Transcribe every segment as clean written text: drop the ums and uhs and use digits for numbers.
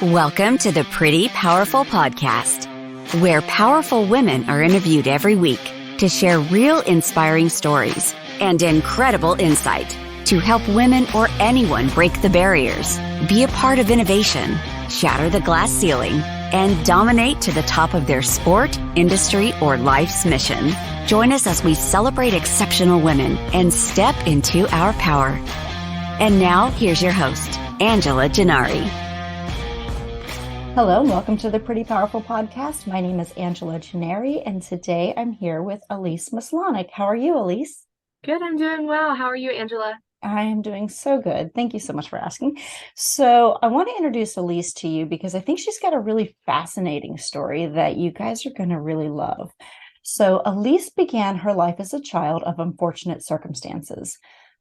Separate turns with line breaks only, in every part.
Welcome to the Pretty Powerful Podcast, where powerful women are interviewed every week to share real inspiring stories and incredible insight to help women or anyone break the barriers, be a part of innovation, shatter the glass ceiling, and dominate to the top of their sport, industry, or life's mission. Join us as we celebrate exceptional women and step into our power. And now, here's your host, Angela Gennari.
Hello, and welcome to the Pretty Powerful Podcast. My name is Angela Gennari, and today I'm here with Alyse Maslonik. How are you, Alyse?
Good, I'm doing well. How are you, Angela?
I am doing so good. Thank you so much for asking. So I want to introduce Alyse to you because I think she's got a really fascinating story that you guys are going to really love. So Alyse began her life as a child of unfortunate circumstances.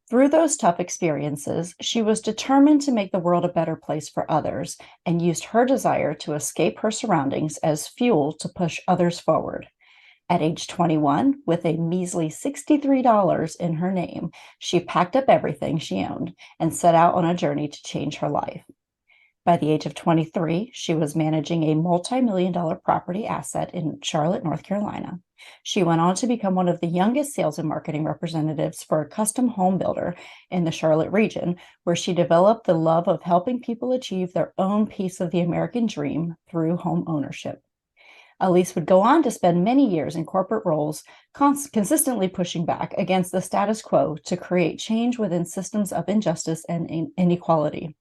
Through those tough experiences, she was determined to make the world a better place for others and used her desire to escape her surroundings as fuel to push others forward. At age 21, with a measly $63 in her name, she packed up everything she owned and set out on a journey to change her life. By the age of 23, she was managing a multi-million-dollar property asset in Charlotte, North Carolina. She went on to become one of the youngest sales and marketing representatives for a custom home builder in the Charlotte region, where she developed the love of helping people achieve their own piece of the American dream through home ownership. Alyse would go on to spend many years in corporate roles, consistently pushing back against the status quo to create change within systems of injustice and inequality.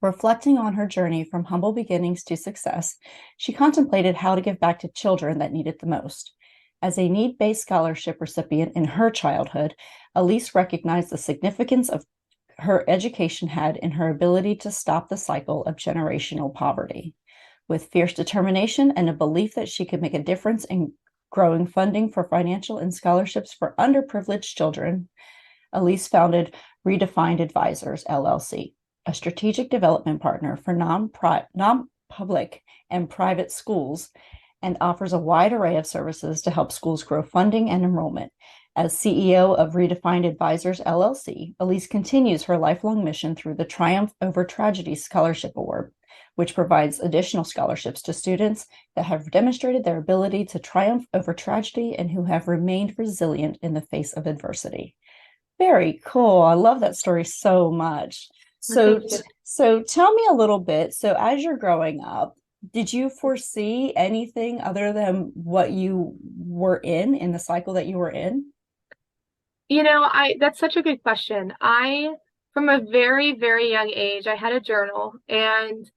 Reflecting on her journey from humble beginnings to success, she contemplated how to give back to children that needed the most. As a need-based scholarship recipient in her childhood, Alyse recognized the significance of her education had in her ability to stop the cycle of generational poverty. With fierce determination and a belief that she could make a difference in growing funding for financial and scholarships for underprivileged children, Alyse founded RedefinED LLC, a strategic development partner for non-public and private schools, and offers a wide array of services to help schools grow funding and enrollment. As CEO of RedefinED LLC, Alyse continues her lifelong mission through the Triumph Over Tragedy Scholarship Award, which provides additional scholarships to students that have demonstrated their ability to triumph over tragedy and who have remained resilient in the face of adversity. Very cool. I love that story so much. So tell me a little bit. So as you're growing up, did you foresee anything other than what you were in the cycle that you were in?
That's such a good question. From a very, very young age, I had a journal, and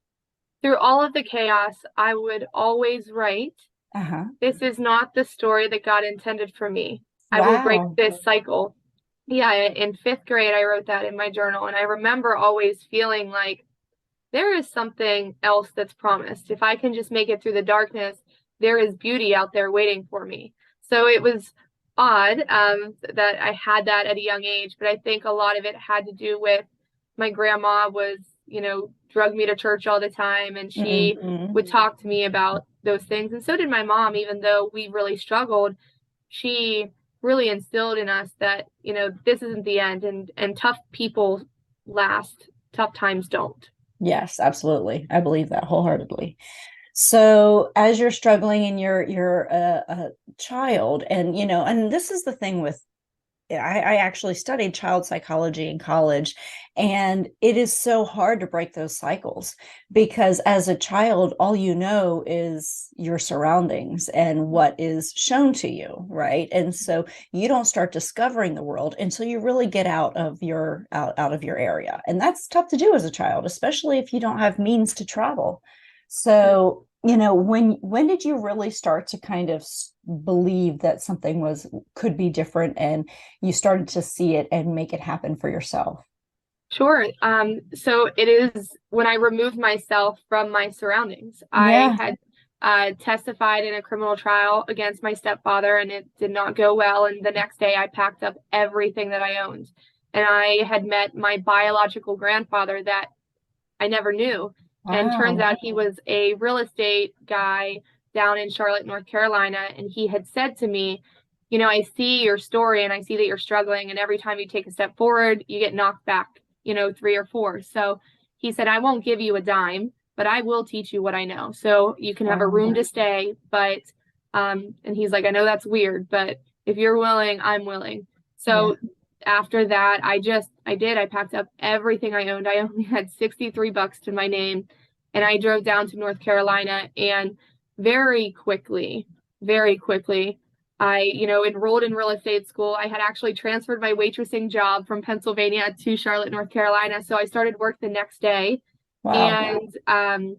through all of the chaos, I would always write, This is not the story that God intended for me. Wow. I will break this cycle. Yeah, in fifth grade, I wrote that in my journal, and I remember always feeling like there is something else that's promised. If I can just make it through the darkness, there is beauty out there waiting for me. So it was odd that I had that at a young age, but I think a lot of it had to do with my grandma was, drug me to church all the time, and she would talk to me about those things. And so did my mom, even though we really struggled. She really instilled in us that, this isn't the end, and tough people last, tough times don't.
Yes, absolutely. I believe that wholeheartedly. So as you're struggling and you're a child, and, and this is the thing with, I actually studied child psychology in college, and it is so hard to break those cycles because as a child, all you know is your surroundings and what is shown to you, right? And so you don't start discovering the world until you really get out of your area. And that's tough to do as a child, especially if you don't have means to travel. So, when did you really start to kind of believe that something could be different and you started to see it and make it happen for yourself?
Sure. So it is when I removed myself from my surroundings. Yeah. I had testified in a criminal trial against my stepfather, and it did not go well. And the next day I packed up everything that I owned. And I had met my biological grandfather that I never knew. Wow. And turns out he was a real estate guy down in Charlotte, North Carolina. And he had said to me, I see your story and I see that you're struggling. And every time you take a step forward, you get knocked back, 3 or 4. So he said, I won't give you a dime, but I will teach you what I know. So you can have a room to stay, but, and he's like, I know that's weird, but if you're willing, I'm willing. So after that, I packed up everything I owned. I only had $63 to my name, and I drove down to North Carolina, and very quickly, I, enrolled in real estate school. I had actually transferred my waitressing job from Pennsylvania to Charlotte, North Carolina. So I started work the next day. Wow. And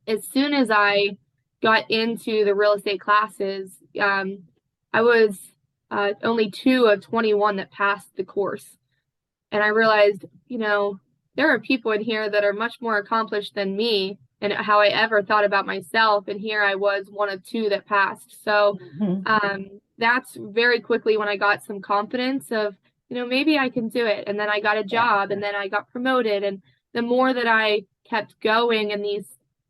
as soon as I got into the real estate classes, I was only 2 of 21 that passed the course. And I realized, there are people in here that are much more accomplished than me and how I ever thought about myself. And here I was 1 of 2 that passed. So that's very quickly when I got some confidence of, maybe I can do it. And then I got a job, and then I got promoted. And the more that I kept going and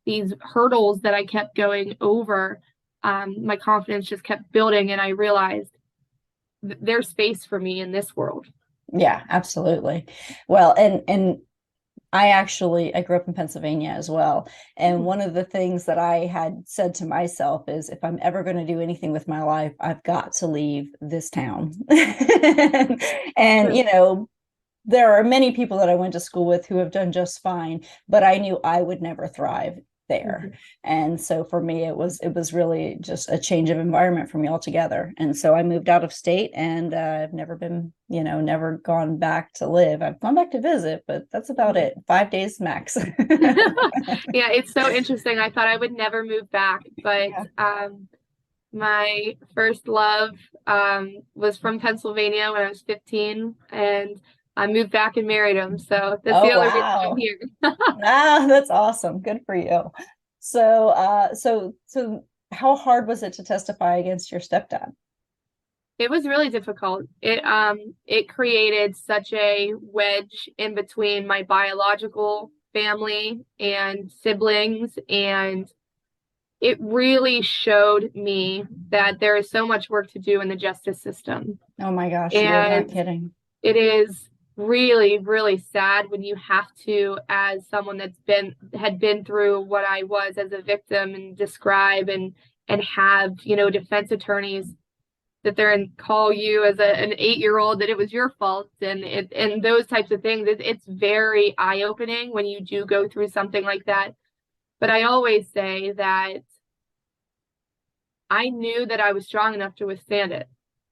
these hurdles that I kept going over, my confidence just kept building. And I realized there's space for me in this world.
Yeah, absolutely. Well, and I grew up in Pennsylvania as well. And one of the things that I had said to myself is, if I'm ever going to do anything with my life, I've got to leave this town. And, there are many people that I went to school with who have done just fine, but I knew I would never thrive there. And so for me, it was really just a change of environment for me altogether. And so I moved out of state, and I've never been, never gone back to live. I've gone back to visit, but that's about it. 5 days max.
Yeah, it's so interesting. I thought I would never move back, but my first love was from Pennsylvania when I was 15, and I moved back and married him. So that's the other reason I'm here.
Wow, that's awesome. Good for you. So, so how hard was it to testify against your stepdad?
It was really difficult. It created such a wedge in between my biological family and siblings, and it really showed me that there is so much work to do in the justice system.
Oh my gosh, you're not kidding.
It is really, really sad when you have to, as someone had been through what I was as a victim, and describe and have, defense attorneys that they're and call you as an 8-year-old that it was your fault, and those types of things. It's very eye-opening when you do go through something like that. But I always say that I knew that I was strong enough to withstand it.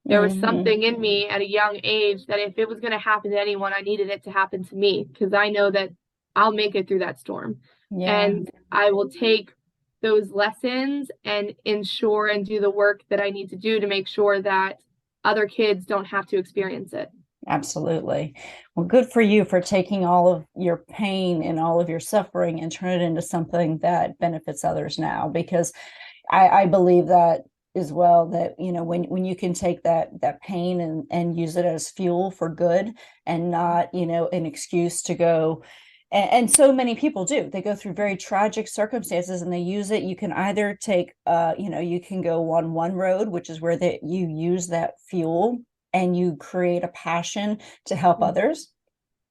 There was something in me at a young age that if it was going to happen to anyone, I needed it to happen to me, because I know that I'll make it through that storm. And I will take those lessons and ensure and do the work that I need to do to make sure that other kids don't have to experience it.
Absolutely. Well, good for you for taking all of your pain and all of your suffering and turn it into something that benefits others now, because I believe that as well, that when you can take that pain and use it as fuel for good, and not an excuse to go. And so many people do. They go through very tragic circumstances and they use it. You can either take you can go on one road, which is where you use that fuel and you create a passion to help others,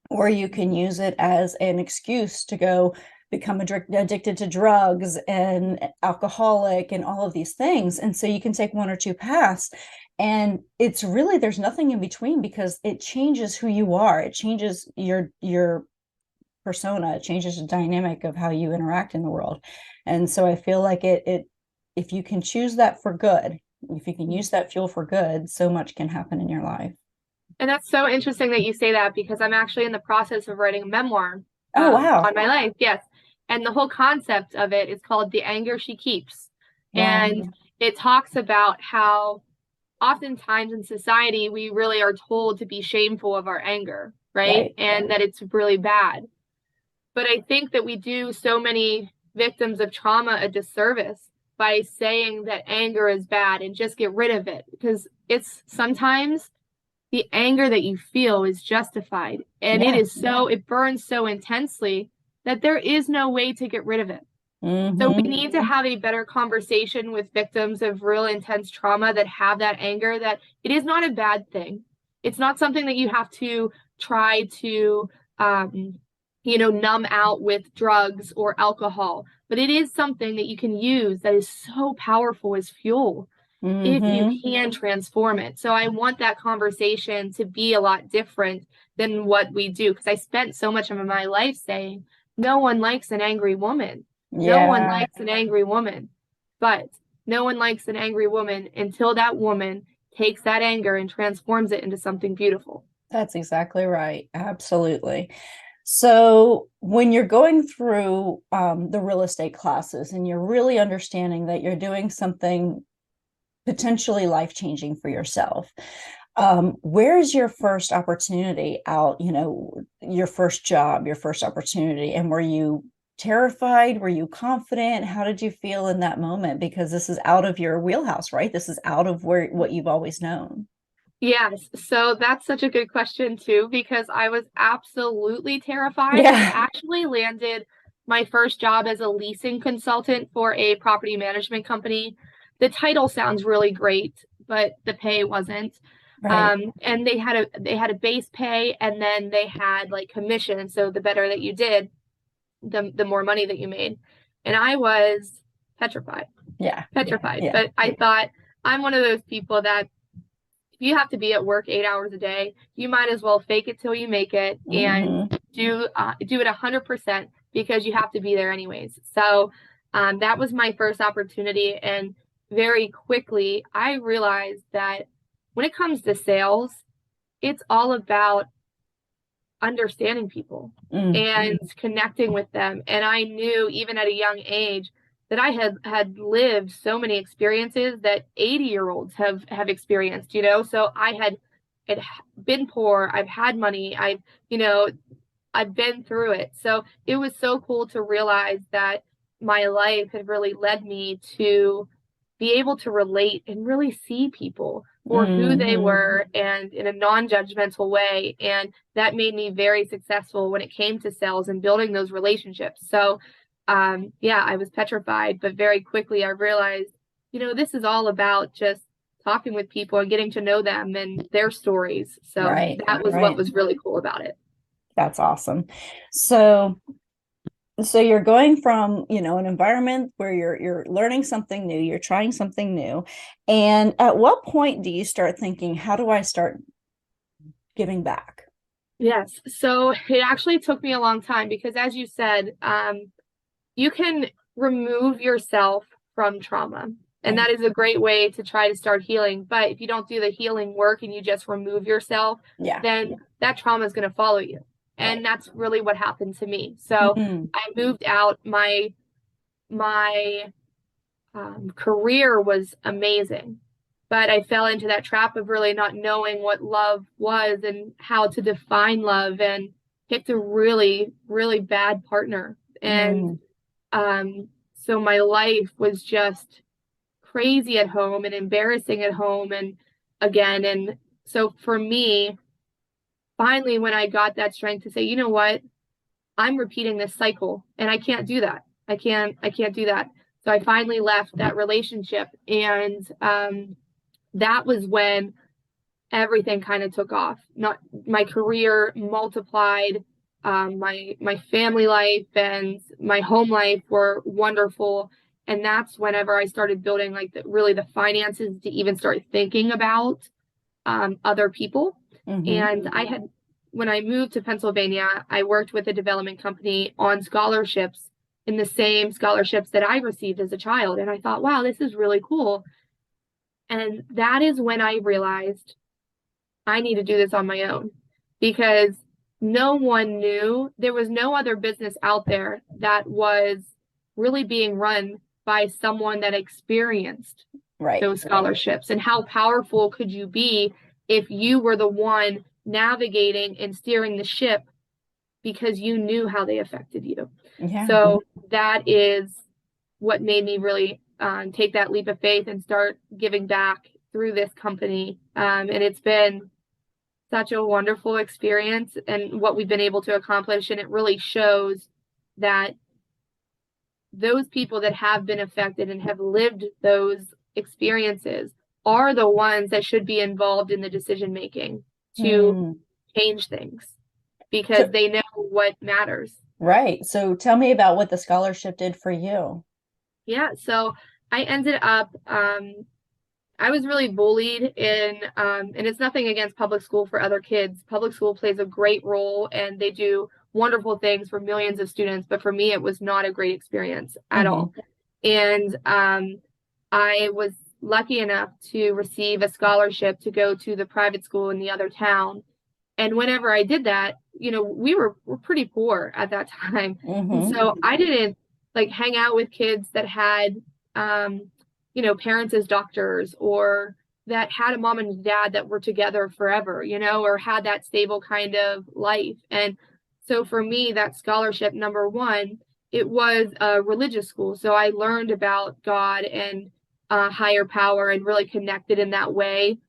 or you can use it as an excuse to go become addicted to drugs and alcoholic and all of these things. And so you can take one or two paths, and it's really, there's nothing in between, because it changes who you are. It changes your persona. It changes the dynamic of how you interact in the world. And so I feel like it if you can choose that for good, if you can use that fuel for good, so much can happen in your life.
And that's so interesting that you say that, because I'm actually in the process of writing a memoir on my life. Yes. And the whole concept of it is called The Anger She Keeps. And it talks about how oftentimes in society, we really are told to be shameful of our anger, right? And that it's really bad. But I think that we do so many victims of trauma a disservice by saying that anger is bad and just get rid of it, because it's sometimes the anger that you feel is justified, and it burns so intensely that there is no way to get rid of it. So we need to have a better conversation with victims of real intense trauma that have that anger, that it is not a bad thing. It's not something that you have to try to numb out with drugs or alcohol, but it is something that you can use that is so powerful as fuel if you can transform it. So I want that conversation to be a lot different than what we do, because I spent so much of my life saying, no one likes an angry woman. No one likes an angry woman. But no one likes an angry woman until that woman takes that anger and transforms it into something beautiful.
That's exactly right. Absolutely. So when you're going through the real estate classes and you're really understanding that you're doing something potentially life-changing for yourself, where's your first opportunity out, your first job, your first opportunity? And were you terrified? Were you confident? How did you feel in that moment? Because this is out of your wheelhouse, right? This is out of what you've always known.
Yes. So that's such a good question too, because I was absolutely terrified.
Yeah.
I actually landed my first job as a leasing consultant for a property management company. The title sounds really great, but the pay wasn't.
Right.
And they had a base pay, and then they had like commission. So the better that you did, the more money that you made. And I was petrified.
Yeah.
Petrified.
Yeah.
But I thought, I'm one of those people that if you have to be at work 8 hours a day, you might as well fake it till you make it and do it 100%, because you have to be there anyways. So that was my first opportunity. And very quickly, I realized that when it comes to sales, it's all about understanding people and connecting with them. And I knew even at a young age that I had lived so many experiences that 80-year-olds have experienced, so I had been poor, I've had money, I've been through it. So it was so cool to realize that my life had really led me to be able to relate and really see people for who they were, and in a non-judgmental way. And that made me very successful when it came to sales and building those relationships. So I was petrified, but very quickly I realized, this is all about just talking with people and getting to know them and their stories. So that was what was really cool about it.
That's awesome. So you're going from, an environment where you're learning something new, you're trying something new. And at what point do you start thinking, how do I start giving back?
Yes. So it actually took me a long time, because as you said, you can remove yourself from trauma. And that is a great way to try to start healing. But if you don't do the healing work and you just remove yourself, then that trauma is going to follow you. And that's really what happened to me. So I moved out. My career was amazing, but I fell into that trap of really not knowing what love was and how to define love, and picked a really, really bad partner. And so my life was just crazy at home and embarrassing at home and again. And so for me, finally, when I got that strength to say, you know what, I'm repeating this cycle and I can't do that. I can't do that. So I finally left that relationship, and that was when everything kind of took off. Not my career multiplied, my family life and my home life were wonderful. And that's whenever I started building the finances to even start thinking about other people. And when I moved to Pennsylvania, I worked with a development company on scholarships, in the same scholarships that I received as a child. And I thought, wow, this is really cool. And that is when I realized I need to do this on my own, because no one knew. There was no other business out there that was really being run by someone that experienced those scholarships. And how powerful could you be if you were the one navigating and steering the ship, because you knew how they affected you. So that is what made me really take that leap of faith and start giving back through this company. And it's been such a wonderful experience, and what we've been able to accomplish. And it really shows that those people that have been affected and have lived those experiences are the ones that should be involved in the decision making to change things. because they know what matters.
Right. So tell me about what the scholarship did for you.
Yeah. So I ended up, I was really bullied and it's nothing against public school for other kids. Public school plays a great role and they do wonderful things for millions of students. But for me, it was not a great experience at all. And I was lucky enough to receive a scholarship to go to the private school in the other town. And whenever I did that, we're pretty poor at that time. And so I didn't like hang out with kids that had, parents as doctors or that had a mom and dad that were together forever, or had that stable kind of life. And so for me, that scholarship, number one, it was a religious school. So I learned about God and higher power and really connected in that way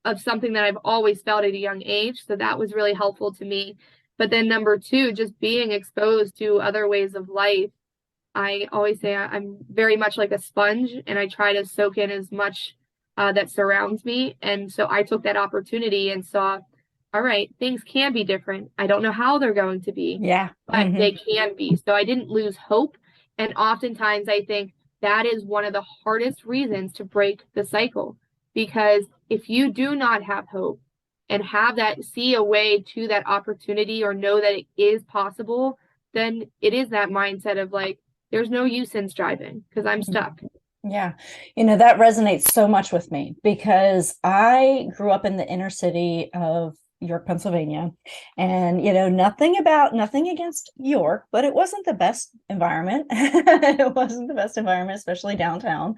of something that I've always felt at a young age. So that was really helpful to me. But then number two, just being exposed to other ways of life. I always say I'm very much like a sponge and I try to soak in as much that surrounds me. And so I took that opportunity and saw, all right, things can be different. I don't know how they're going to be, but they can be. So I didn't lose hope. And oftentimes I think that is one of the hardest reasons to break the cycle, because if you do not have hope and have that, see a way to that opportunity or know that it is possible, then it is that mindset of like, there's no use in striving because I'm stuck.
Yeah. That resonates so much with me because I grew up in the inner city of York, Pennsylvania. And, nothing against York, but it wasn't the best environment. It wasn't the best environment, especially downtown.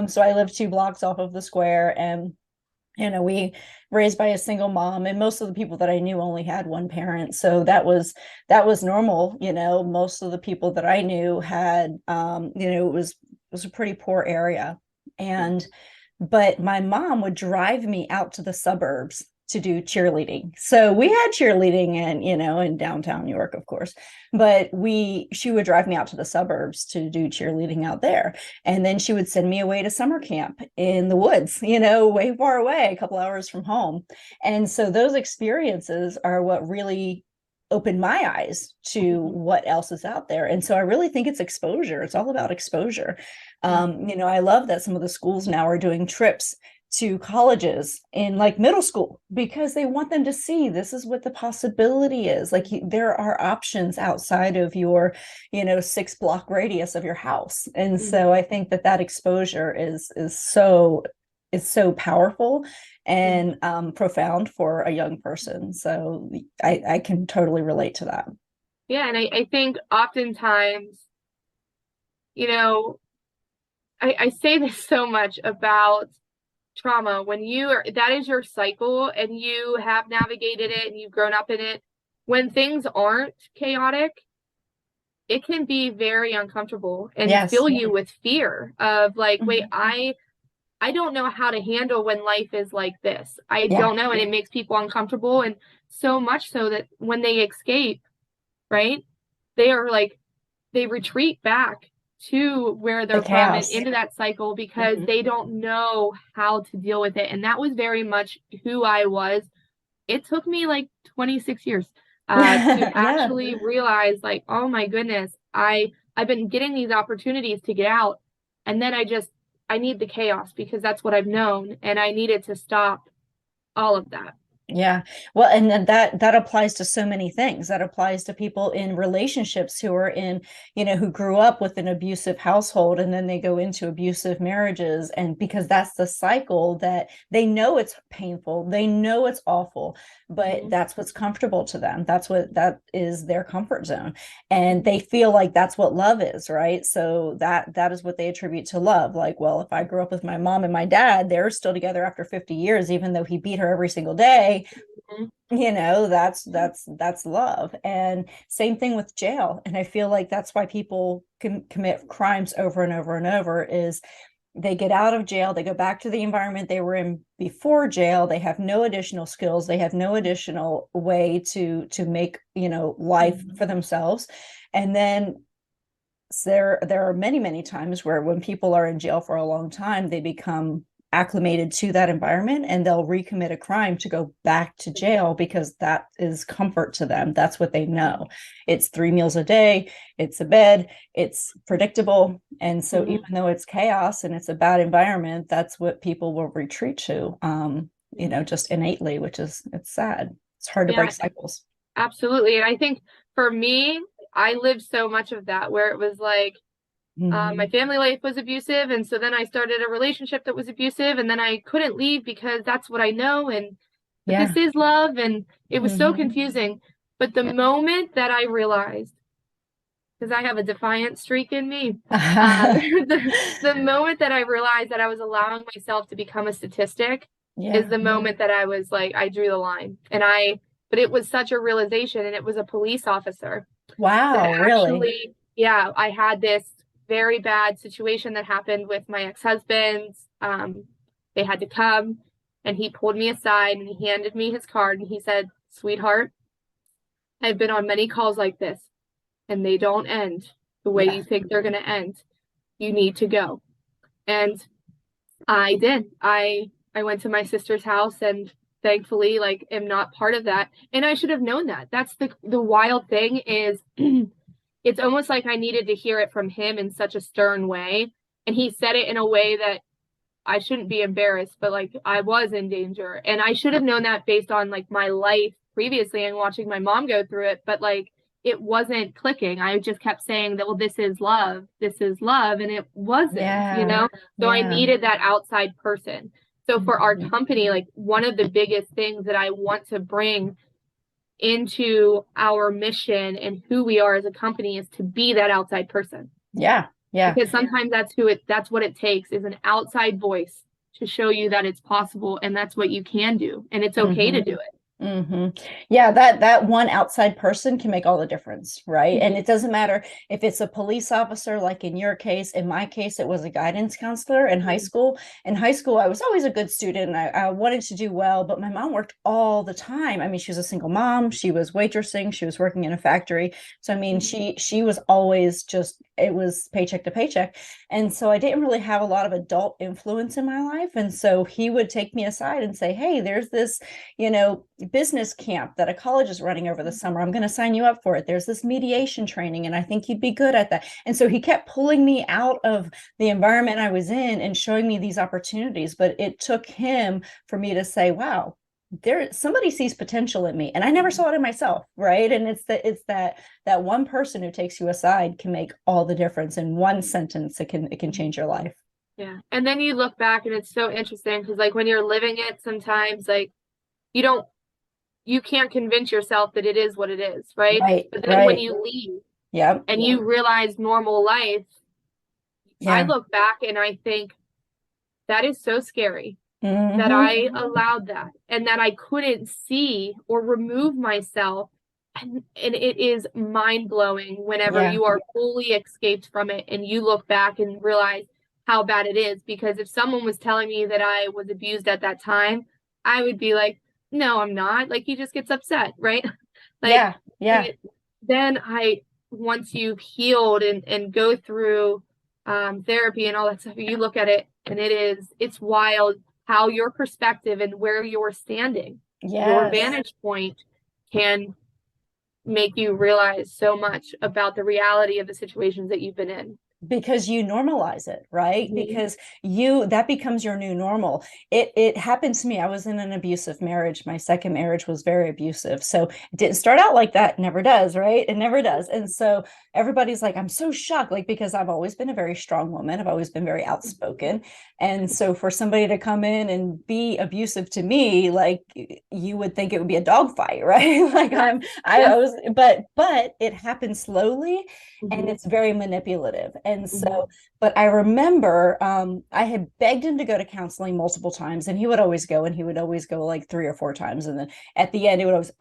So I lived 2 blocks off of the square and we raised by a single mom, and most of the people that I knew only had one parent. So that was normal. Most of the people that I knew had, it was a pretty poor area. But my mom would drive me out to the suburbs to do cheerleading. So we had cheerleading in downtown New York, of course, but she would drive me out to the suburbs to do cheerleading out there. And then she would send me away to summer camp in the woods, way far away, a couple hours from home. And so those experiences are what really opened my eyes to what else is out there. And so I really think it's exposure. It's all about exposure. I love that some of the schools now are doing trips to colleges in like middle school because they want them to see this is what the possibility is. Like there are options outside of your 6-block radius of your house. And so I think that exposure is so powerful and profound for a young person. So I can totally relate to that.
Yeah. And I think oftentimes, I say this so much about trauma. When that is your cycle and you have navigated it and you've grown up in it, when things aren't chaotic, it can be very uncomfortable and fill you with fear of like, wait, I don't know how to handle when life is like this. I don't know. And it makes people uncomfortable. And so much so that when they escape, right, they are like, they retreat back to where they're from and into that cycle because they don't know how to deal with it. And that was very much who I was. It took me like 26 years to actually realize like, oh my goodness, I've been getting these opportunities to get out. And then I need the chaos because that's what I've known. And I needed to stop all of that.
Yeah. Well, and then that applies to so many things. That applies to people in relationships who are in, who grew up with an abusive household and then they go into abusive marriages. And because that's the cycle that they know it's painful, they know it's awful, but that's what's comfortable to them. That is their comfort zone. And they feel like that's what love is, right? So that is what they attribute to love. Like, well, if I grew up with my mom and my dad, they're still together after 50 years, even though he beat her every single day. That's love. And same thing with jail. And I feel like that's why people can commit crimes over and over and over is they get out of jail, they go back to the environment they were in before jail, they have no additional skills, they have no additional way to make life for themselves. And then there are many times where when people are in jail for a long time, they become acclimated to that environment, and they'll recommit a crime to go back to jail because that is comfort to them. That's what they know. It's 3 meals a day, it's a bed, it's predictable. And so even though it's chaos and it's a bad environment, that's what people will retreat to, just innately, it's sad. It's hard to break cycles.
Absolutely. And I think for me, I lived so much of that where it was like, my family life was abusive. And so then I started a relationship that was abusive, and then I couldn't leave because that's what I know. And this is love. And it was so confusing. But the moment that I realized, because I have a defiant streak in me, the moment that I realized that I was allowing myself to become a statistic is the moment that I was like, I drew the line. But it was such a realization, and it was a police officer.
Wow, really?
Yeah, I had this very bad situation that happened with my ex-husband. They had to come, and he pulled me aside and he handed me his card, and he said, "Sweetheart, I've been on many calls like this, and they don't end the way you think they're going to end. You need to go." And I did. I went to my sister's house, and thankfully, am not part of that. And I should have known that. That's the wild thing is it's almost like I needed to hear it from him in such a stern way. And he said it in a way that I shouldn't be embarrassed, but I was in danger. And I should have known that based on my life previously and watching my mom go through it. But it wasn't clicking. I just kept saying that, well, this is love. This is love. And it wasn't, So I needed that outside person. So for our company, one of the biggest things that I want to bring into our mission and who we are as a company is to be that outside person.
Yeah.
Because sometimes that's what it takes, is an outside voice to show you that it's possible and that's what you can do. And it's okay to do it.
Yeah, that one outside person can make all the difference, right? And it doesn't matter if it's a police officer, like in your case. In my case, it was a guidance counselor in high school. In high school, I was always a good student. I wanted to do well, but my mom worked all the time. I mean, she was a single mom. She was waitressing. She was working in a factory. So, I mean, she was always it was paycheck to paycheck. And so I didn't really have a lot of adult influence in my life. And so he would take me aside and say, "Hey, there's this, business camp that a college is running over the summer. I'm going to sign you up for it. There's this mediation training, and I think you'd be good at that." And so he kept pulling me out of the environment I was in and showing me these opportunities. But it took him for me to say, wow, somebody sees potential in me, and I never saw it in myself, right? And it's that one person who takes you aside can make all the difference. In one sentence, it can change your life.
Yeah. And then you look back, and it's so interesting because when you're living it, sometimes you can't convince yourself that it is what it is, right? But then when you leave and you realize normal life, I look back and I think that is so scary that I allowed that and that I couldn't see or remove myself. And it is mind-blowing whenever you are fully escaped from it and you look back and realize how bad it is. Because if someone was telling me that I was abused at that time, I would be like, "No, I'm not." He just gets upset, right? Then once you've healed and go through therapy and all that stuff, you look at it and it's wild how your perspective and where you're standing, your vantage point can make you realize so much about the reality of the situations that you've been in.
Because you normalize it, right? Because that becomes your new normal. It happened to me. I was in an abusive marriage. My second marriage was very abusive. So it didn't start out like that. It never does, right? It never does. And so everybody's like, I'm so shocked, because I've always been a very strong woman. I've always been very outspoken. And so for somebody to come in and be abusive to me, you would think it would be a dogfight, right? But it happens slowly and it's very manipulative. And so, but I remember I had begged him to go to counseling multiple times, and he would always go, and he would always go 3 or 4 times. And then at the end, it would always,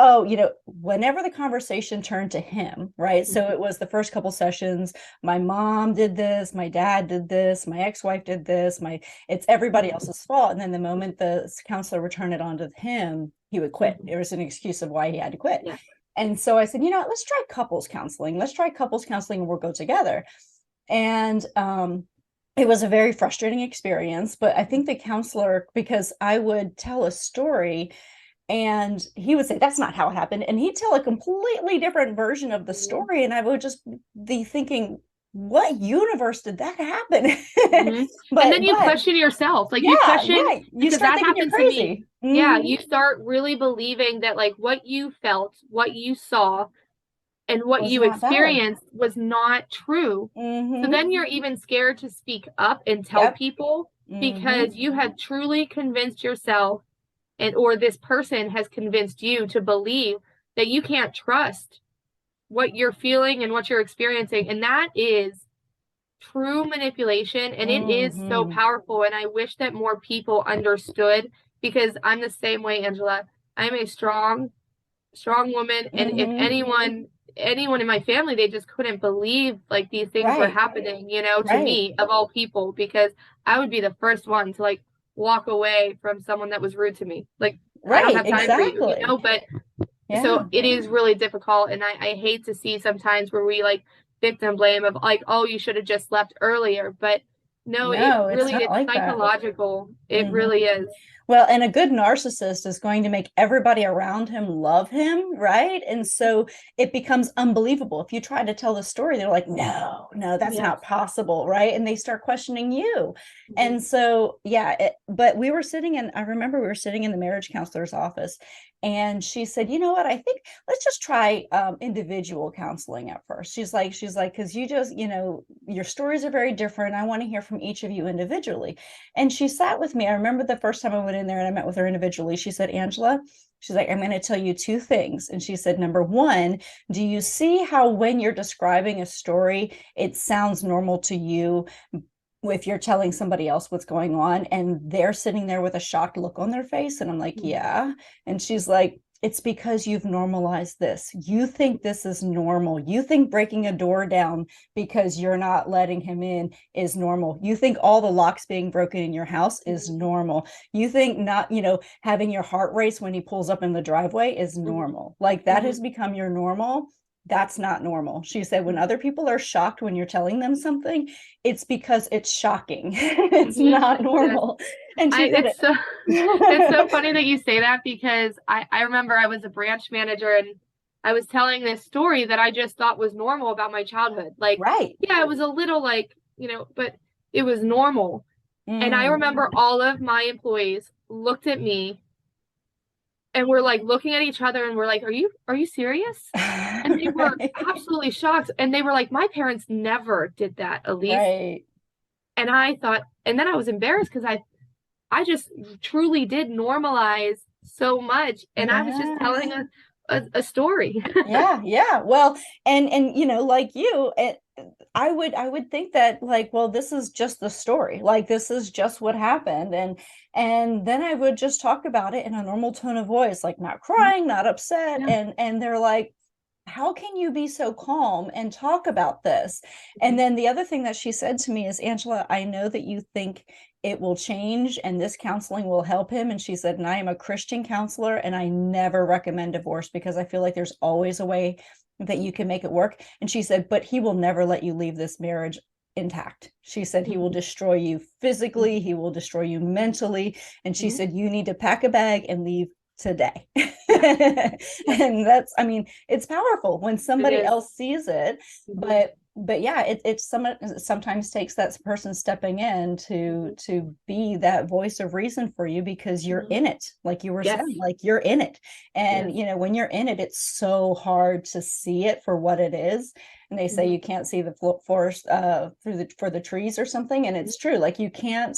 whenever the conversation turned to him, right? So it was the first couple sessions, my mom did this, my dad did this, my ex-wife did this, it's everybody else's fault. And then the moment the counselor would turn it on to him, he would quit. There was an excuse of why he had to quit. Yeah. And so I said, let's try couples counseling. Let's try couples counseling and we'll go together. And It was a very frustrating experience, but I think the counselor, because I would tell a story and he would say, that's not how it happened. And he'd tell a completely different version of the story. And I would just be thinking, what universe did that happen?
Mm-hmm. And then you question yourself. Like you question,
you
because
start
that
thinking you're
happened to
crazy.
me. Yeah, you start really believing that like what you felt, what you saw, and what you experienced was not true. So then you're even scared to speak up and tell people because you had truly convinced yourself or this person has convinced you to believe that you can't trust what you're feeling and what you're experiencing. And that is true manipulation, and it is so powerful. And I wish that more people understood, because I'm the same way, Angela. I'm a strong woman, and if anyone in my family, they just couldn't believe like these things were happening, to me of all people, because I would be the first one to like walk away from someone that was rude to me. Like, I don't have time for you, but so it is really difficult. And I hate to see sometimes where we like victim blame of like, oh, you should have just left earlier. But no, it's
like
psychological. It really is.
Well, and a good narcissist is going to make everybody around him love him, right? And so it becomes unbelievable. If you try to tell the story, they're like, no, that's not possible, right? And they start questioning you. And so, but I remember we were sitting in the marriage counselor's office, and she said, you know what, I think let's just try individual counseling at first. She's like, because you just, your stories are very different. I want to hear from each of you individually. And she sat with me. I remember the first time I went in there and I met with her individually. She said, Angela, she's like, I'm going to tell you two things. And she said, number one, do you see how when you're describing a story, it sounds normal to you if you're telling somebody else what's going on and they're sitting there with a shocked look on their face? And I'm like, yeah. And she's like, it's because you've normalized this. You think this is normal. You think breaking a door down because you're not letting him in is normal. You think all the locks being broken in your house is normal. You think not, having your heart race when he pulls up in the driveway is normal. Like that has become your normal. That's not normal. She said, when other people are shocked when you're telling them something, it's because it's shocking. It's not normal. And
it's so funny that you say that, because I remember I was a branch manager and I was telling this story that I just thought was normal about my childhood. Like, yeah, it was a little like, but it was normal. And I remember all of my employees looked at me and we're like looking at each other and we're like, are you serious? And they were absolutely shocked. And they were like, my parents never did that, Alyse. And I thought, and then I was embarrassed because I just truly did normalize so much. And I was just telling a story.
Well, and like you, I would think that like, well, this is just the story. Like, this is just what happened. And then I would just talk about it in a normal tone of voice, like not crying, not upset. And they're like, how can you be so calm and talk about this? And then the other thing that she said to me is, Angela, I know that you think it will change and this counseling will help him. And she said, and I am a Christian counselor and I never recommend divorce because I feel like there's always a way that you can make it work. And she said, but he will never let you leave this marriage intact. She said, he will destroy you physically, he will destroy you mentally. And she said, you need to pack a bag and leave today. And that's, I mean, it's powerful when somebody else sees it, but yeah, it sometimes takes that person stepping in to be that voice of reason for you, because you're in it, like you were saying, like you're in it. And when you're in it, it's so hard to see it for what it is. And they say you can't see the forest for the trees or something, and it's true. Like you can't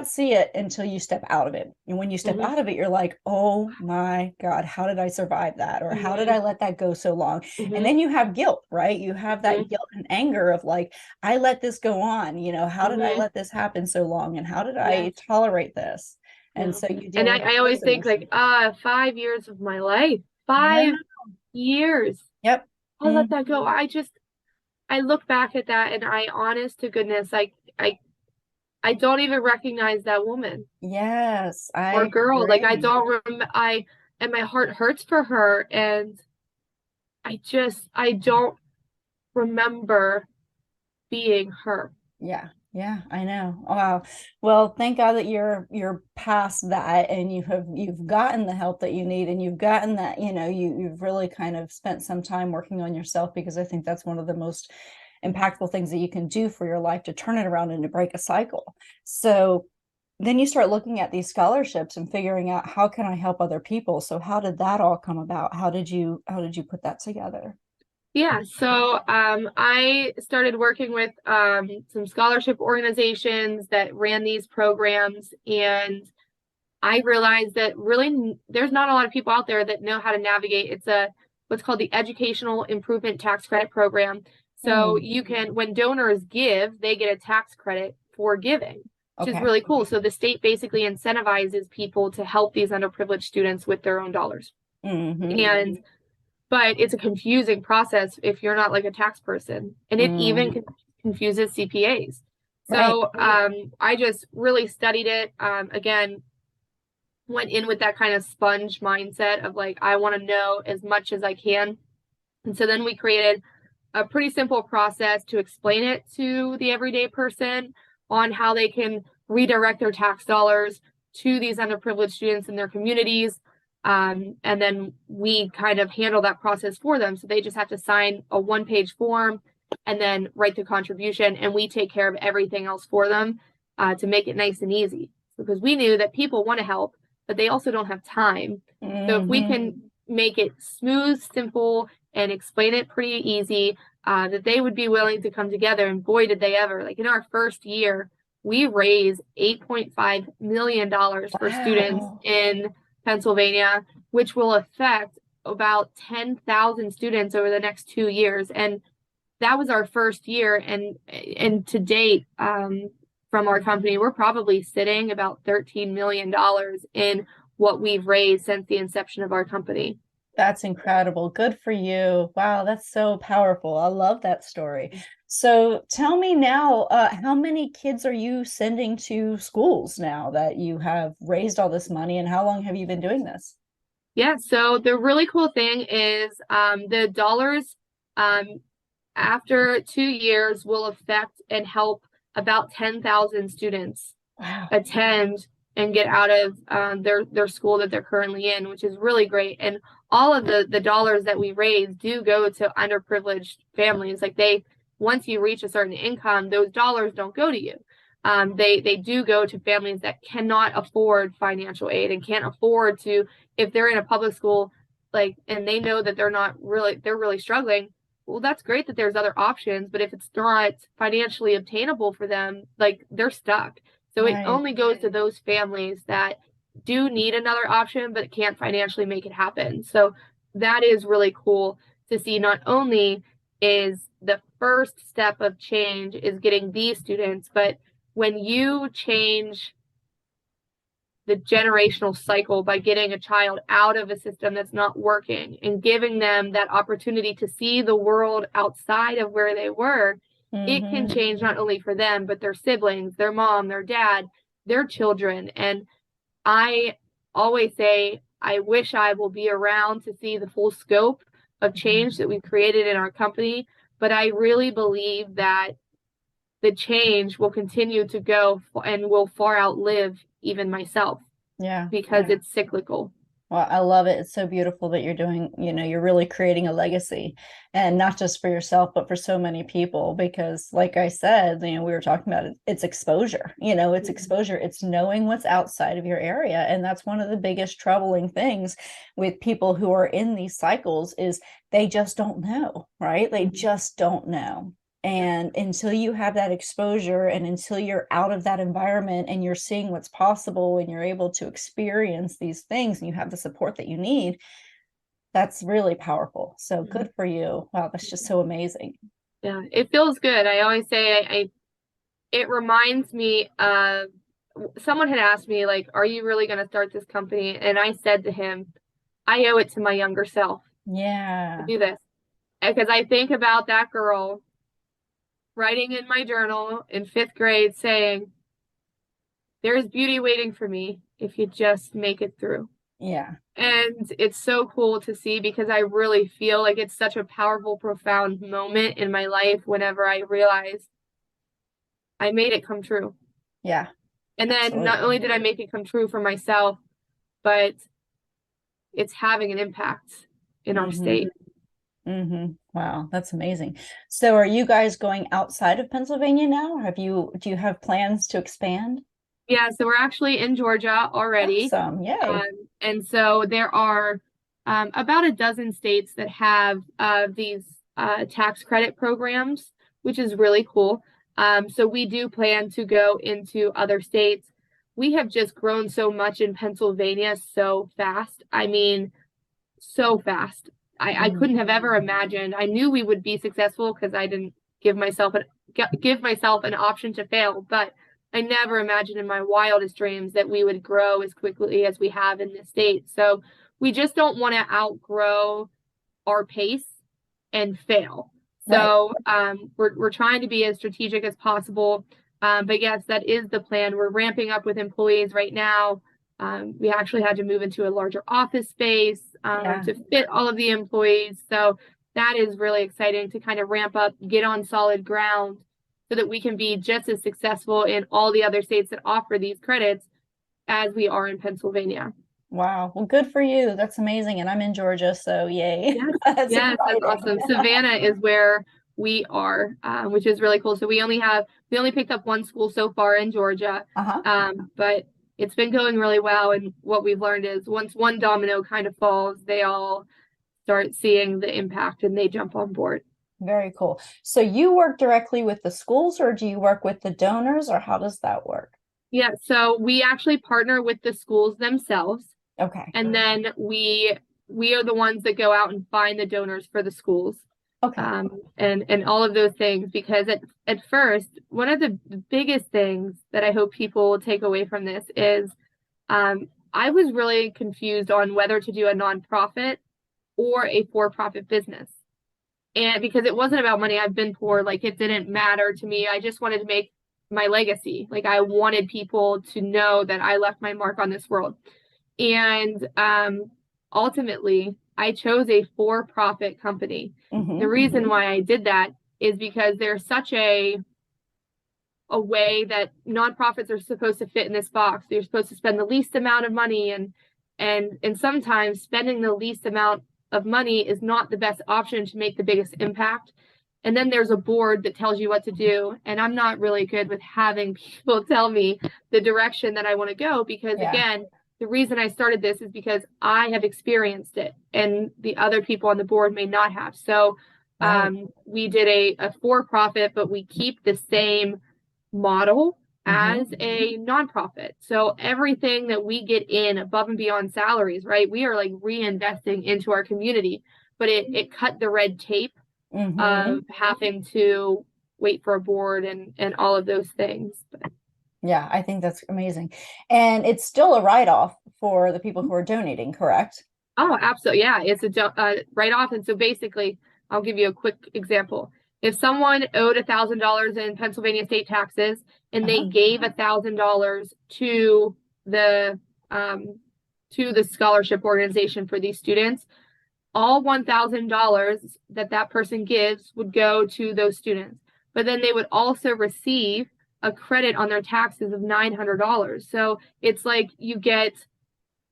see it until you step out of it. And when you step out of it, you're like, oh my God, how did I survive that? Or how did I let that go so long? And then you have guilt, right? You have that guilt and anger of like, I let this go on, how did I let this happen so long? And how did I tolerate this? And so you do.
And I always think like, 5 years of my life, 5 years.
Yep.
I let that go. I look back at that and I, honest to goodness, I don't even recognize that woman.
Yes.
Or girl. Like I don't and my heart hurts for her. And I don't remember being her.
Yeah. Yeah, I know. Wow. Well, thank God that you're past that, and you've gotten the help that you need, and you've gotten that, you've really kind of spent some time working on yourself, because I think that's one of the most impactful things that you can do for your life, to turn it around and to break a cycle. So then you start looking at these scholarships and figuring out, how can I help other people? So how did that all come about? How did you put that together?
Yeah, so I started working with some scholarship organizations that ran these programs, and I realized that really there's not a lot of people out there that know how to navigate. It's what's called the Educational Improvement Tax Credit Program. So you can, when donors give, they get a tax credit for giving, which is really cool. So the state basically incentivizes people to help these underprivileged students with their own dollars. And but it's a confusing process if you're not like a tax person, and it even confuses CPAs. So I just really studied it. Again, went in with that kind of sponge mindset of like, I want to know as much as I can. And so then we created a pretty simple process to explain it to the everyday person on how they can redirect their tax dollars to these underprivileged students in their communities. And then we kind of handle that process for them. So they just have to sign a one-page form and then write the contribution, and we take care of everything else for them to make it nice and easy. Because we knew that people want to help, but they also don't have time. So if we can make it smooth, simple, and explain it pretty easy, that they would be willing to come together. And boy, did they ever. Like in our first year, we raised $8.5 million for students in Pennsylvania, which will affect about 10,000 students over the next 2 years. And that was our first year. And to date, from our company, we're probably sitting about $13 million in what we've raised since the inception of our company.
That's incredible. Good for you. Wow, that's so powerful. I love that story. So tell me now, how many kids are you sending to schools now that you have raised all this money, and how long have you been doing this?
Yeah, so the really cool thing is the dollars after 2 years will affect and help about 10,000 students attend and get out of their school that they're currently in, which is really great. And all of the dollars that we raise do go to underprivileged families. Like once you reach a certain income, those dollars don't go to you. They do go to families that cannot afford financial aid and can't afford to, if they're in a public school, like, and they know that they're really struggling. Well, that's great that there's other options, but if it's not financially obtainable for them, like they're stuck. So it only goes to those families that do need another option, but can't financially make it happen. So that is really cool to see. Not only is the first step of change is getting these students, but when you change the generational cycle by getting a child out of a system that's not working and giving them that opportunity to see the world outside of where they were, it can change not only for them, but their siblings, their mom, their dad, their children. And I always say, I wish I will be around to see the full scope of change that we've created in our company. But I really believe that the change will continue to go and will far outlive even myself.
Yeah.
Because it's cyclical.
Well, I love it. It's so beautiful that you're doing, you're really creating a legacy, and not just for yourself, but for so many people. Because like I said, we were talking about it, it's exposure, it's exposure. It's knowing what's outside of your area. And that's one of the biggest troubling things with people who are in these cycles, is they just don't know, right? They just don't know. And until you have that exposure, and until you're out of that environment and you're seeing what's possible, and you're able to experience these things, and you have the support that you need, that's really powerful. So good for you. Wow, that's just so amazing.
Yeah, it feels good. I always say it reminds me of, someone had asked me, like, are you really going to start this company? And I said to him, I owe it to my younger self.
Yeah.
To do this. Because I think about that girl writing in my journal in 5th grade saying, there's beauty waiting for me if you just make it through.
Yeah.
And it's so cool to see, because I really feel like it's such a powerful, profound moment in my life whenever I realize I made it come true.
Yeah.
And then
Absolutely.
not only did I make it come true for myself, but it's having an impact in our state.
Wow, that's amazing. So are you guys going outside of Pennsylvania now? Do you have plans to expand?
Yeah, so we're actually in Georgia already.
Awesome. Yay.
And so there are about a dozen states that have these tax credit programs, which is really cool. So we do plan to go into other states. We have just grown so much in Pennsylvania so fast. I mean, so fast. I couldn't have ever imagined. I knew we would be successful because I didn't give myself an option to fail, but I never imagined in my wildest dreams that we would grow as quickly as we have in this state. So we just don't want to outgrow our pace and fail. So we're trying to be as strategic as possible. But yes, that is the plan. We're ramping up with employees right now. We actually had to move into a larger office space to fit all of the employees. So that is really exciting to kind of ramp up, get on solid ground so that we can be just as successful in all the other states that offer these credits as we are in Pennsylvania.
Wow. Well, good for you. That's amazing. And I'm in Georgia, so yay.
That's awesome. Savannah is where we are, which is really cool. So we only picked up one school so far in Georgia, but it's been going really well. And what we've learned is once one domino kind of falls, they all start seeing the impact and they jump on board.
Very cool. So you work directly with the schools, or do you work with the donors, or how does that work?
Yeah, so we actually partner with the schools themselves.
Okay.
And then we are the ones that go out and find the donors for the schools.
Okay.
And all of those things, because at first, one of the biggest things that I hope people will take away from this is I was really confused on whether to do a nonprofit or a for-profit business. And because it wasn't about money, I've been poor, like it didn't matter to me. I just wanted to make my legacy. Like I wanted people to know that I left my mark on this world. And ultimately, I chose a for-profit company. The reason why I did that is because there's such a way that nonprofits are supposed to fit in this box. You're supposed to spend the least amount of money, and sometimes spending the least amount of money is not the best option to make the biggest impact. And then there's a board that tells you what to do. And I'm not really good with having people tell me the direction that I want to go because, again, the reason I started this is because I have experienced it and the other people on the board may not have. So we did a for-profit, but we keep the same model as a nonprofit. So everything that we get in above and beyond salaries, right? We are like reinvesting into our community, but it cut the red tape of having to wait for a board and all of those things. But
yeah, I think that's amazing. And it's still a write-off for the people who are donating, correct?
Oh, absolutely. Yeah, it's a write-off. And so basically, I'll give you a quick example. If someone owed $1,000 in Pennsylvania state taxes and they gave $1,000 to the scholarship organization for these students, all $1,000 that person gives would go to those students. But then they would also receive a credit on their taxes of $900. So it's like you get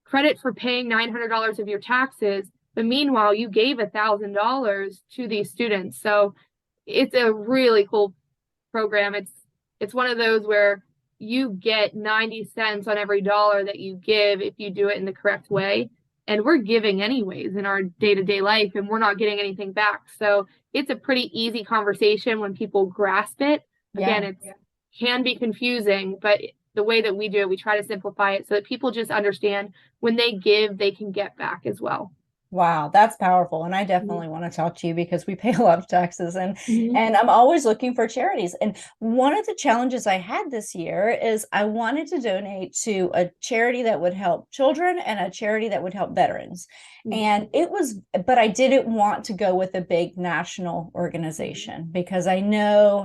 credit for paying $900 of your taxes, but meanwhile you gave $1,000 to these students. So it's a really cool program. It's one of those where you get 90 cents on every dollar that you give if you do it in the correct way. And we're giving anyways in our day-to-day life, and we're not getting anything back. So it's a pretty easy conversation when people grasp it. Again, it can be confusing, but the way that we do it, we try to simplify it so that people just understand when they give, they can get back as well.
Wow, that's powerful. And I definitely want to talk to you because we pay a lot of taxes and I'm always looking for charities. And one of the challenges I had this year is I wanted to donate to a charity that would help children and a charity that would help veterans. And but I didn't want to go with a big national organization because I know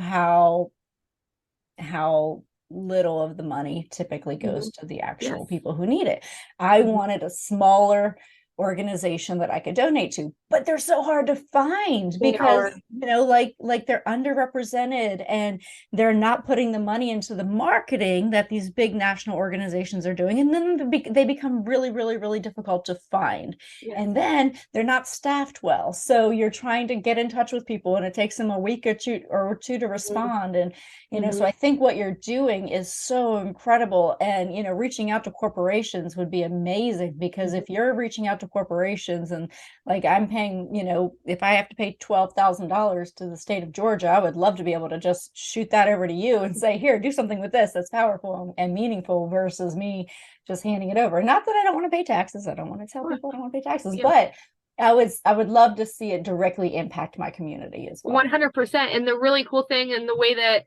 how little of the money typically goes to the actual people who need it. I wanted a smaller organization that I could donate to, but they're so hard to find
They
because,
are.
like they're underrepresented and they're not putting the money into the marketing that these big national organizations are doing. And then they become really, really, really difficult to find.
Yes.
And then they're not staffed well. So you're trying to get in touch with people and it takes them a week or two to respond. And, so I think what you're doing is so incredible. And, reaching out to corporations would be amazing, because if you're reaching out to corporations and like I'm paying, if I have to pay $12,000 to the state of Georgia, I would love to be able to just shoot that over to you and say, here, do something with this that's powerful and meaningful, versus me just handing it over. Not that I don't want to pay taxes. I don't want to tell people I don't want to pay taxes, but I would love to see it directly impact my community as well.
100%. And the really cool thing, and the way that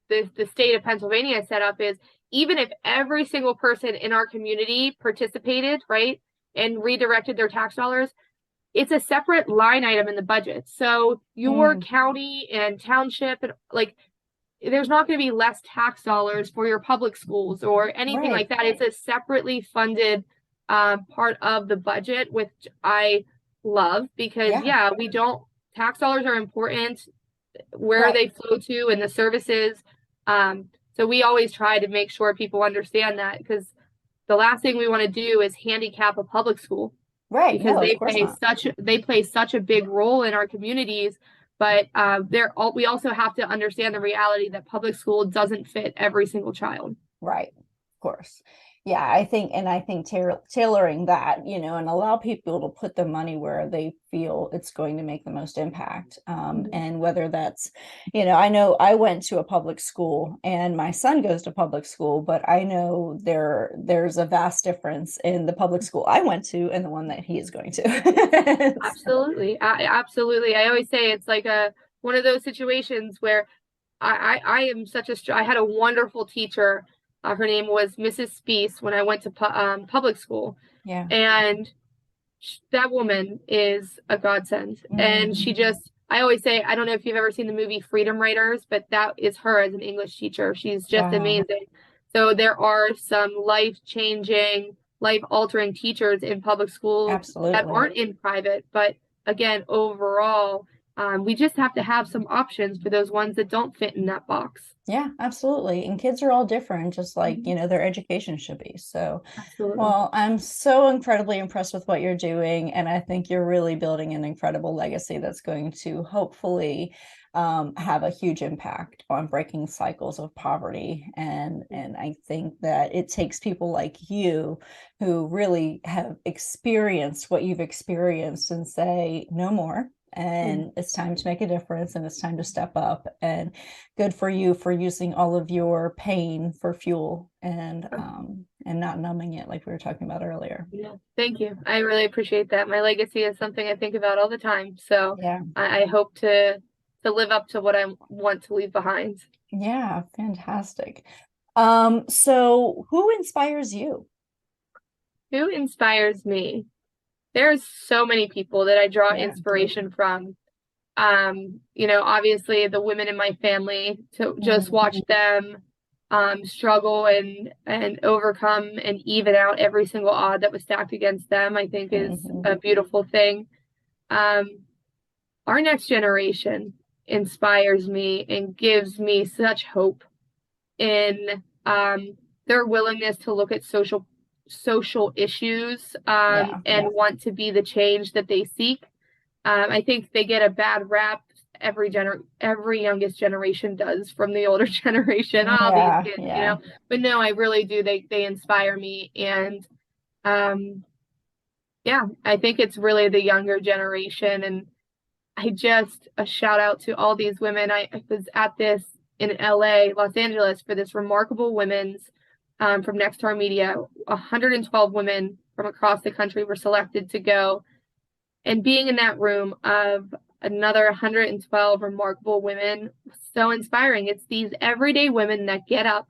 the state of Pennsylvania is set up, is even if every single person in our community participated, right, and redirected their tax dollars, it's a separate line item in the budget. So your county and township, and like, there's not going to be less tax dollars for your public schools or anything like that. It's a separately funded part of the budget, which I love, because we don't, tax dollars are important where they flow to and the services. So we always try to make sure people understand that, because the last thing we want to do is handicap a public school, because they play such a big role in our communities. But we also have to understand the reality that public school doesn't fit every single child.
Right. Of course. Yeah, I think tailoring that, and allow people to put the money where they feel it's going to make the most impact. And whether that's, I know I went to a public school and my son goes to public school, but I know there's a vast difference in the public school I went to and the one that he is going to.
Absolutely. Absolutely. I always say it's like one of those situations where I am I had a wonderful teacher. Her name was Mrs. Spees when I went to public school.
Yeah.
And that woman is a godsend. And she just, I always say, I don't know if you've ever seen the movie Freedom Writers, but that is her as an English teacher. She's just amazing. So there are some life-changing, life-altering teachers in public schools that aren't in private. But again, overall, we just have to have some options for those ones that don't fit in that box.
Yeah, absolutely. And kids are all different, just like, their education should be. So, well, I'm so incredibly impressed with what you're doing. And I think you're really building an incredible legacy that's going to hopefully have a huge impact on breaking cycles of poverty. And I think that it takes people like you who really have experienced what you've experienced and say, no more. And it's time to make a difference, and it's time to step up. And good for you for using all of your pain for fuel and not numbing it like we were talking about earlier.
Yeah, thank you. I really appreciate that. My legacy is something I think about all the time. So I hope to live up to what I want to leave behind.
Yeah, fantastic. So who inspires you?
Who inspires me? There's so many people that I draw inspiration from. Obviously the women in my family, to just watch them struggle and overcome and even out every single odd that was stacked against them, I think is a beautiful thing. Our next generation inspires me and gives me such hope in their willingness to look at social issues and want to be the change that they seek. I think they get a bad rap. Every youngest generation does, from the older generation. These kids, but no, I really do. They inspire me, and I think it's really the younger generation. And I just a shout out to all these women. I was at this in LA, Los Angeles, for this remarkable women's from Next Door Media. 112 women from across the country were selected to go, and being in that room of another 112 remarkable women was so inspiring. It's these everyday women that get up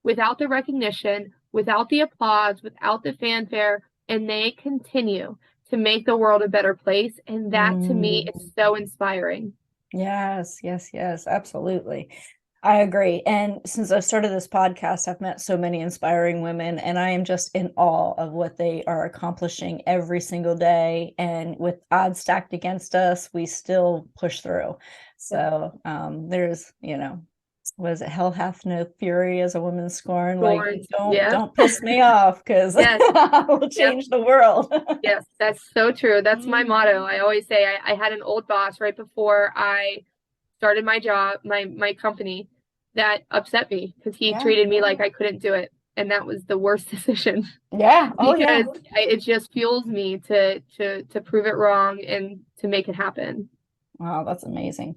without the recognition, without the applause, without the fanfare, and they continue to make the world a better place. And that to me is so inspiring.
Yes, absolutely. I agree. And since I've started this podcast, I've met so many inspiring women, and I am just in awe of what they are accomplishing every single day. And with odds stacked against us, we still push through. So there's, was it hell hath no fury as a woman scorned? Like, don't piss me off, because
Yes.
I will change the world.
Yes, that's so true. That's my motto. I always say I had an old boss right before I started my job, my company, that upset me because he treated me like I couldn't do it. And that was the worst decision.
Yeah. Oh,
because it just fuels me to prove it wrong and to make it happen.
Wow, that's amazing.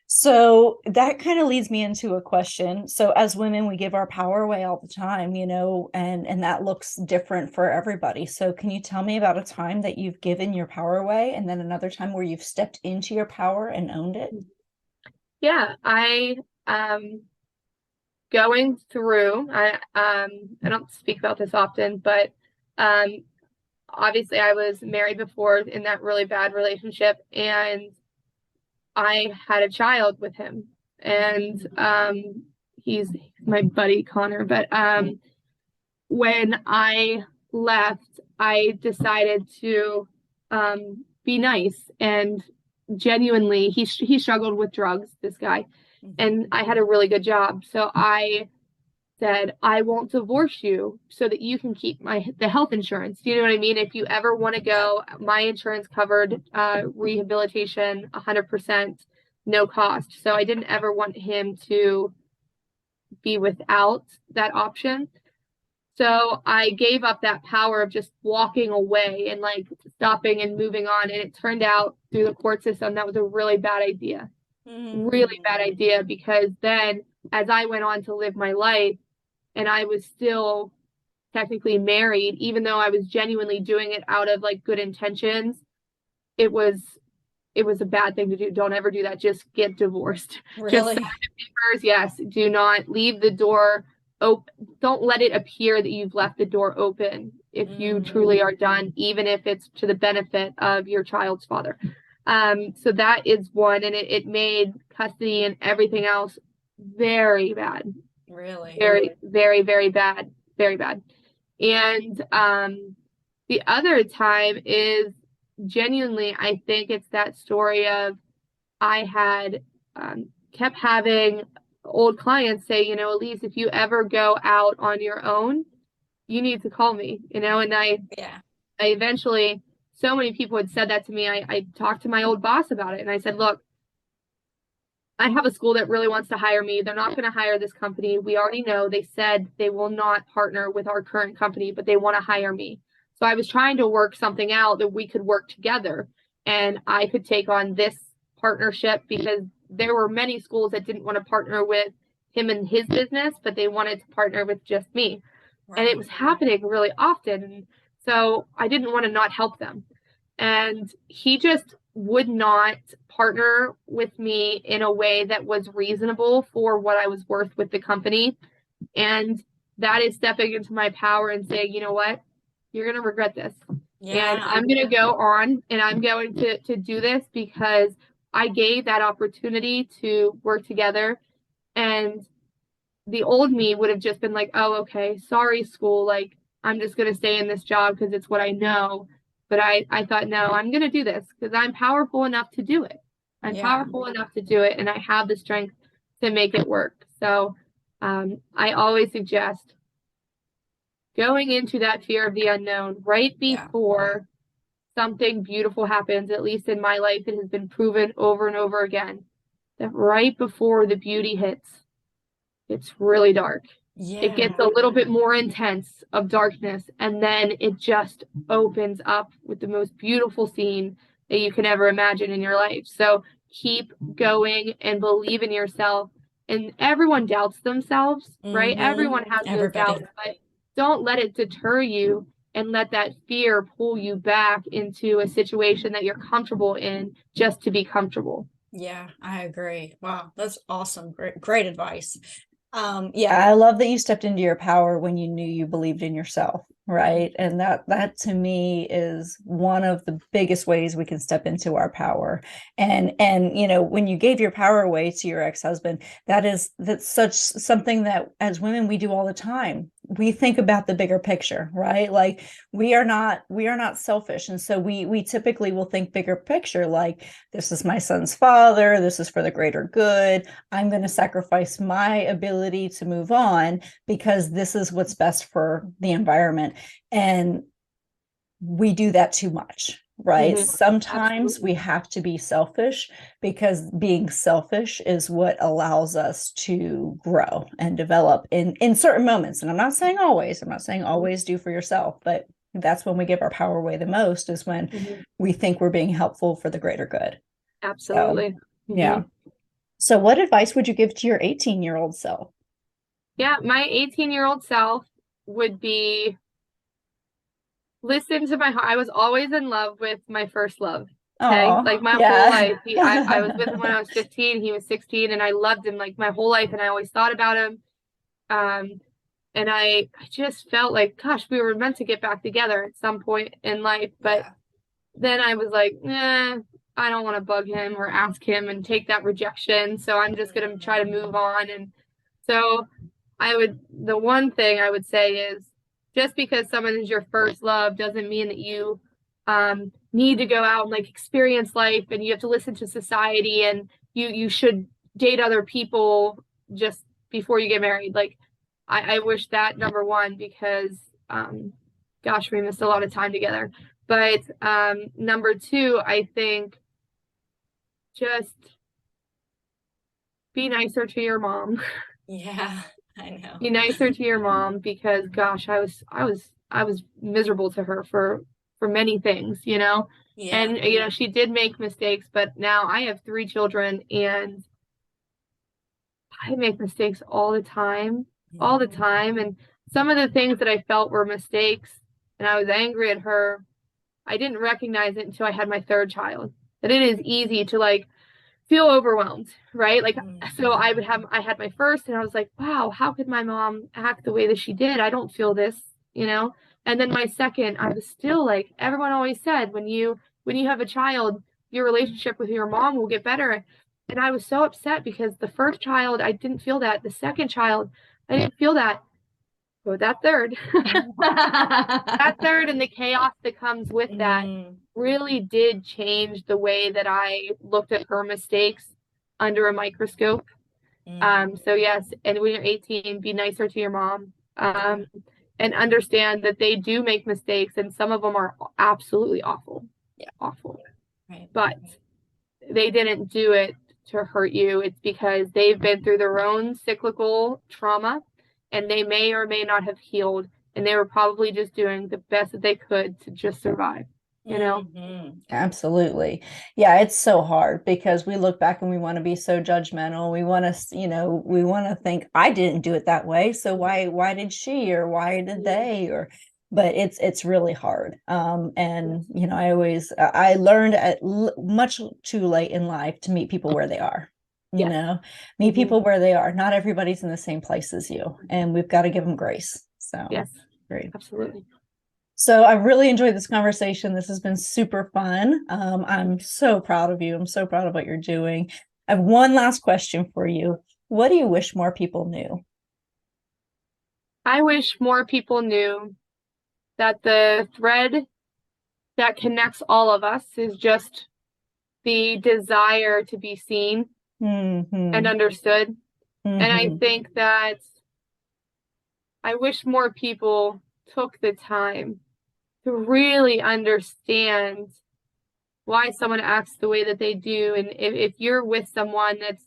So that kind of leads me into a question. So as women, we give our power away all the time, and that looks different for everybody. So can you tell me about a time that you've given your power away, and then another time where you've stepped into your power and owned it?
Yeah, going through, I don't speak about this often, but obviously I was married before in that really bad relationship, and I had a child with him, and he's my buddy Connor. But when I left, I decided to be nice, and genuinely, he struggled with drugs, this guy, and I had a really good job, so I said, I won't divorce you so that you can keep the health insurance. Do you know what I mean? If you ever want to go, my insurance covered rehabilitation 100%, no cost. So I didn't ever want him to be without that option. So I gave up that power of just walking away and like stopping and moving on. And it turned out through the court system that was a really bad idea. Really bad idea, because then as I went on to live my life, and I was still technically married, even though I was genuinely doing it out of like good intentions, it was a bad thing to do. Don't ever do that. Just get divorced.
Really?
Just sign the papers. Yes. Do not leave the door open. Don't let it appear that you've left the door open if you truly are done, even if it's to the benefit of your child's father. So that is one, and it made custody and everything else very bad.
Really?
Very, very, very bad. Very bad. And the other time is genuinely, I think it's that story of I had kept having old clients say, Alyse, if you ever go out on your own, you need to call me, and I eventually, so many people had said that to me. I talked to my old boss about it, and I said, look, I have a school that really wants to hire me. They're not going to hire this company. We already know they said they will not partner with our current company, but they want to hire me. So I was trying to work something out that we could work together and I could take on this partnership, because there were many schools that didn't want to partner with him and his business, but they wanted to partner with just me. Right. And it was happening really often. So I didn't want to not help them. And he just would not partner with me in a way that was reasonable for what I was worth with the company. And that is stepping into my power and saying, you know what, you're going to regret this. Yeah. And I'm going to go on and I'm going to do this because I gave that opportunity to work together. And the old me would have just been like, oh, okay, sorry, school. Like, I'm just going to stay in this job because it's what I know. But I thought, no, I'm going to do this because I'm powerful enough to do it. I'm powerful enough to do it. And I have the strength to make it work. So I always suggest going into that fear of the unknown right before something beautiful happens. At least in my life, it has been proven over and over again that right before the beauty hits, it's really dark. Yeah. It gets a little bit more intense of darkness, and then it just opens up with the most beautiful scene that you can ever imagine in your life. So keep going and believe in yourself. And everyone doubts themselves, right? Everyone has those doubts, but don't let it deter you and let that fear pull you back into a situation that you're comfortable in just to be comfortable.
Yeah, I agree. Wow, that's awesome. Great advice. I love that you stepped into your power when you knew you believed in yourself. right? And that to me is one of the biggest ways we can step into our power. And when you gave your power away to your ex-husband, that's such something that as women we do all the time. We think about the bigger picture, right? Like we are not selfish, and so we typically will think bigger picture, like this is my son's father, this is for the greater good, I'm going to sacrifice my ability to move on because this is what's best for the environment. And we do that too much, right? Mm-hmm. Sometimes Absolutely. We have to be selfish, because being selfish is what allows us to grow and develop in certain moments. And I'm not saying always do for yourself, but that's when we give our power away the most, is when mm-hmm. we think we're being helpful for the greater good.
Absolutely.
So, mm-hmm. Yeah. So what advice would you give to your 18-year-old self?
Yeah, my 18-year-old self would be, listen to my heart. I was always in love with my first love. Okay. Aww, like my whole life. I was with him when I was 15. He was 16, and I loved him like my whole life. And I always thought about him. And I just felt like, gosh, we were meant to get back together at some point in life. But then I was like, I don't want to bug him or ask him and take that rejection. So I'm just going to try to move on. And so the one thing I would say is, just because someone is your first love doesn't mean that you need to go out and like experience life, and you have to listen to society, and you should date other people just before you get married. Like I wish that, number one, because gosh, we missed a lot of time together. But number two, I think just be nicer to your mom.
Yeah. I know.
Be nicer to your mom, because gosh, I was miserable to her for many things, Yeah. And she did make mistakes, but now I have 3 children, and I make mistakes all the time. And some of the things that I felt were mistakes, and I was angry at her, I didn't recognize it until I had my 3rd child. That it is easy to like feel overwhelmed, right? Like, so I had my first, and I was like, wow, how could my mom act the way that she did? I don't feel this, And then my second, I was still like, everyone always said, when you have a child, your relationship with your mom will get better. And I was so upset because the first child, I didn't feel that. The second child, I didn't feel that. But that third, and the chaos that comes with that really did change the way that I looked at her mistakes under a microscope. So yes, and when you're 18, be nicer to your mom, and understand that they do make mistakes, and some of them are absolutely awful. Yeah. Awful. Right. But they didn't do it to hurt you. It's because they've been through their own cyclical trauma, and they may or may not have healed, and they were probably just doing the best that they could to just survive,
Mm-hmm. Absolutely. Yeah, it's so hard, because we look back and we want to be so judgmental. We want to think, I didn't do it that way, so why did she, or why did they, but it's really hard. And I learned at much too late in life to meet people where they are. Meet people where they are. Not everybody's in the same place as you, and we've got to give them grace. So
yes,
great.
Absolutely.
So I really enjoyed this conversation. This has been super fun. I'm so proud of you. I'm so proud of what you're doing. I have one last question for you. What do you wish more people knew?
I wish more people knew that the thread that connects all of us is just the desire to be seen and understood. And I think that I wish more people took the time to really understand why someone acts the way that they do. And if you're with someone that's,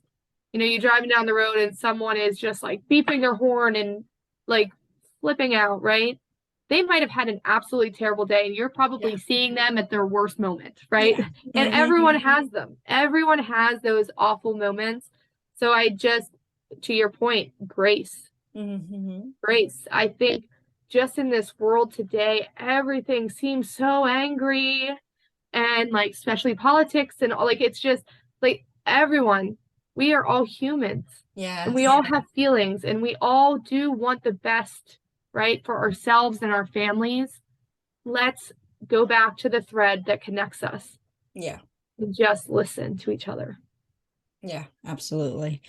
you're driving down the road and someone is just like beeping their horn and like flipping out, right? They might have had an absolutely terrible day, and you're probably seeing them at their worst moment, right? Yeah. And everyone has them. Everyone has those awful moments. So to your point, grace. Grace. I think just in this world today, everything seems so angry, and like, especially politics and all, like, it's just like, everyone, we are all humans. Yeah. And we all have feelings, and we all do want the best right? For ourselves and our families, let's go back to the thread that connects us.
Yeah.
And just listen to each other.
Yeah, absolutely.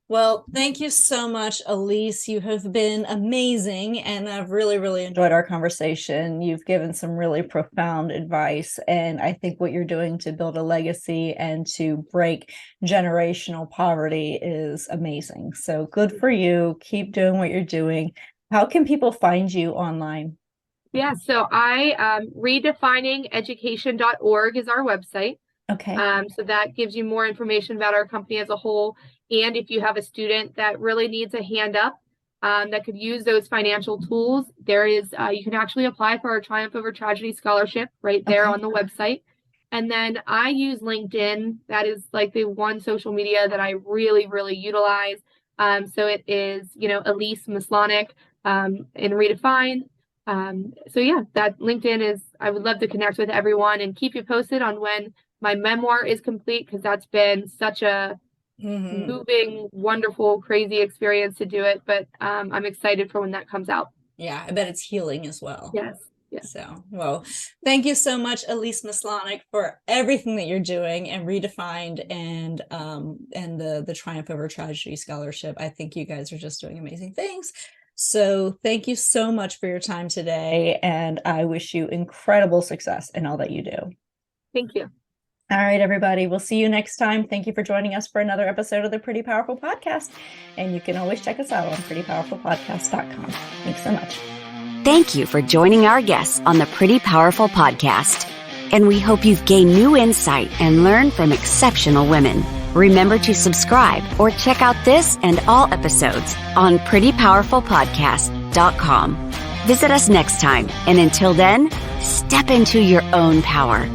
Well, thank you so much, Alyse. You have been amazing, and I've really, really enjoyed our conversation. You've given some really profound advice, and I think what you're doing to build a legacy and to break generational poverty is amazing. So good for you. Keep doing what you're doing. How can people find you online?
Yeah, so redefiningeducation.org is our website.
Okay.
So that gives you more information about our company as a whole. And if you have a student that really needs a hand up, that could use those financial tools, there is, you can actually apply for our Triumph Over Tragedy scholarship right there on the website. And then I use LinkedIn. That is like the one social media that I really, really utilize. So it is, Alyse Maslonik in Redefine. So yeah, that LinkedIn is, I would love to connect with everyone and keep you posted on when my memoir is complete, because that's been such a moving, wonderful, crazy experience to do it. But I'm excited for when that comes out.
Yeah, I bet it's healing as well.
Yes.
So, well, thank you so much, Alyse Maslonik, for everything that you're doing and RedefinED and the Triumph Over Tragedy scholarship. I think you guys are just doing amazing things. So thank you so much for your time today, and I wish you incredible success in all that you do.
Thank you.
All right, everybody. We'll see you next time. Thank you for joining us for another episode of the Pretty Powerful Podcast. And you can always check us out on prettypowerfulpodcast.com. Thanks so much.
Thank you for joining our guests on the Pretty Powerful Podcast. And we hope you've gained new insight and learned from exceptional women. Remember to subscribe or check out this and all episodes on prettypowerfulpodcast.com. Visit us next time. And until then, step into your own power.